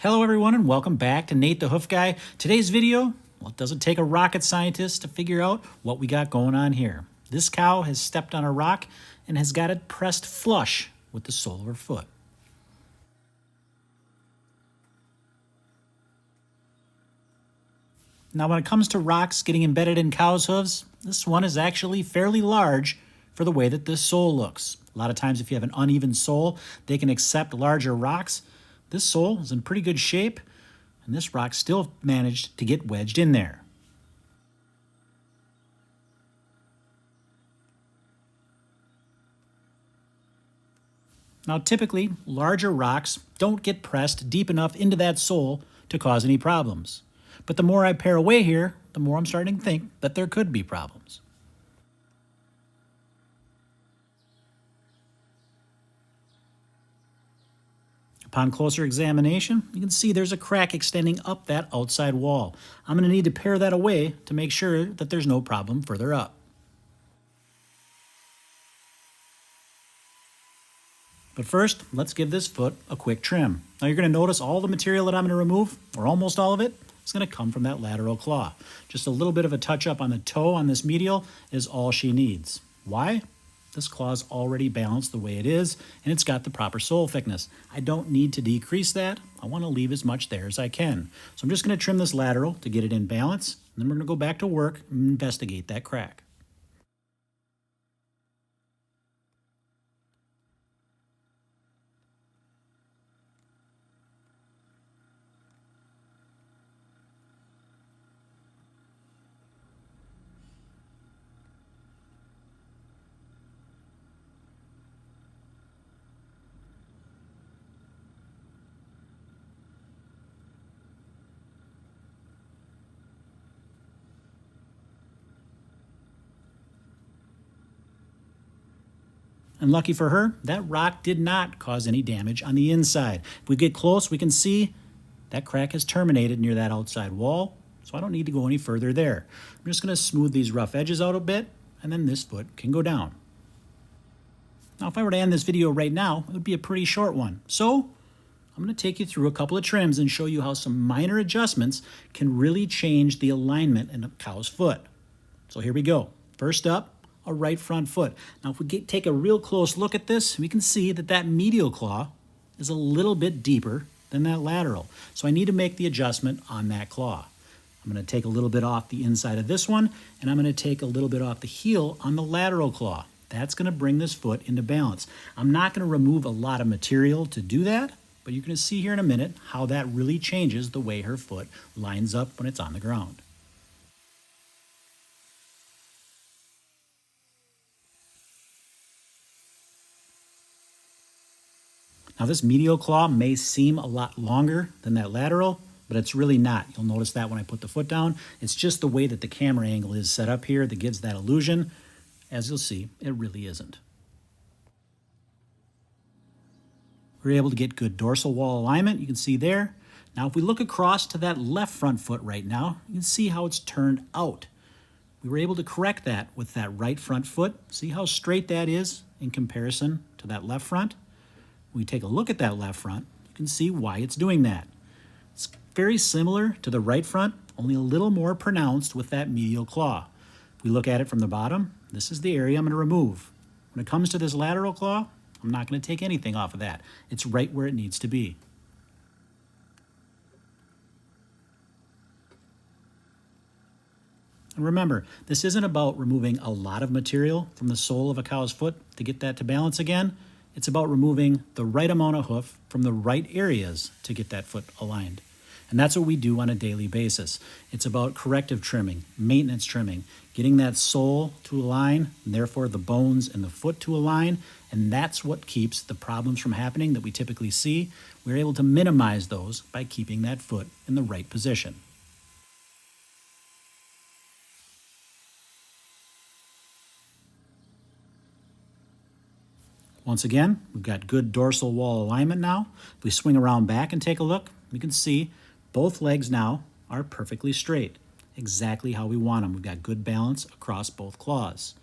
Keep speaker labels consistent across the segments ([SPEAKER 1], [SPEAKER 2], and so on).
[SPEAKER 1] Hello everyone and welcome back to Nate the Hoof Guy. Today's video, well, it doesn't take a rocket scientist to figure out what we got going on here. This cow has stepped on a rock and has got it pressed flush with the sole of her foot. Now when it comes to rocks getting embedded in cows' hooves, this one is actually fairly large for the way that this sole looks. A lot of times if you have an uneven sole, they can accept larger rocks. This sole is in pretty good shape, and this rock still managed to get wedged in there. Now typically, larger rocks don't get pressed deep enough into that sole to cause any problems. But the more I pare away here, the more I'm starting to think that there could be problems. Upon closer examination, you can see there's a crack extending up that outside wall. I'm going to need to pare that away to make sure that there's no problem further up. But first, let's give this foot a quick trim. Now you're going to notice all the material that I'm going to remove, or almost all of it, is going to come from that lateral claw. Just a little bit of a touch up on the toe on this medial is all she needs. Why? This claw is already balanced the way it is, and it's got the proper sole thickness. I don't need to decrease that. I want to leave as much there as I can. So I'm just going to trim this lateral to get it in balance, and then we're going to go back to work and investigate that crack. And lucky for her, that rock did not cause any damage on the inside. If we get close, we can see that crack has terminated near that outside wall, so I don't need to go any further there. I'm just going to smooth these rough edges out a bit, and then this foot can go down. Now, if I were to end this video right now, it would be a pretty short one. So I'm going to take you through a couple of trims and show you how some minor adjustments can really change the alignment in a cow's foot. So here we go. First up, a right front foot. Now if we take a real close look at this, we can see that that medial claw is a little bit deeper than that lateral. So I need to make the adjustment on that claw. I'm going to take a little bit off the inside of this one, and I'm going to take a little bit off the heel on the lateral claw. That's going to bring this foot into balance. I'm not going to remove a lot of material to do that, but you're going to see here in a minute how that really changes the way her foot lines up when it's on the ground. Now this medial claw may seem a lot longer than that lateral, but it's really not. You'll notice that when I put the foot down. It's just the way that the camera angle is set up here that gives that illusion. As you'll see, it really isn't. We're able to get good dorsal wall alignment, you can see there. Now if we look across to that left front foot right now, you can see how it's turned out. We were able to correct that with that right front foot. See how straight that is in comparison to that left front? When we take a look at that left front, you can see why it's doing that. It's very similar to the right front, only a little more pronounced with that medial claw. If we look at it from the bottom, this is the area I'm going to remove. When it comes to this lateral claw, I'm not going to take anything off of that. It's right where it needs to be. And remember, this isn't about removing a lot of material from the sole of a cow's foot to get that to balance again. It's about removing the right amount of hoof from the right areas to get that foot aligned. And that's what we do on a daily basis. It's about corrective trimming, maintenance trimming, getting that sole to align, and therefore the bones and the foot to align, and that's what keeps the problems from happening that we typically see. We're able to minimize those by keeping that foot in the right position. Once again, we've got good dorsal wall alignment now. If we swing around back and take a look, we can see both legs now are perfectly straight, exactly how we want them. We've got good balance across both claws.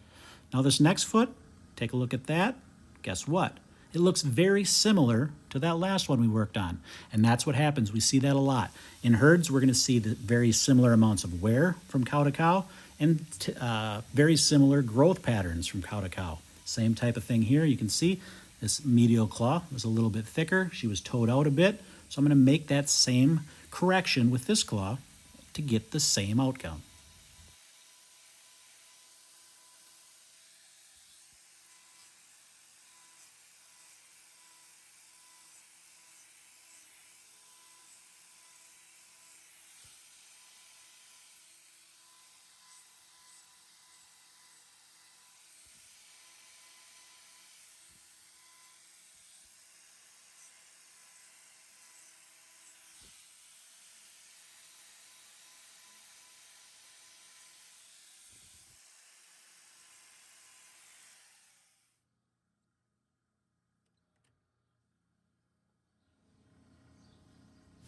[SPEAKER 1] Now this next foot, take a look at that. Guess what? It looks very similar to that last one we worked on. And that's what happens. We see that a lot. In herds, we're going to see the very similar amounts of wear from cow to cow and very similar growth patterns from cow to cow. Same type of thing here. You can see this medial claw was a little bit thicker. She was toed out a bit. So I'm going to make that same correction with this claw to get the same outcome.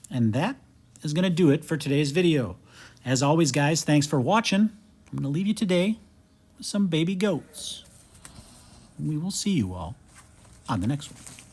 [SPEAKER 1] And that is going to do it for today's video. As always, guys, thanks for watching. I'm going to leave you today with some baby goats. We will see you all on the next one.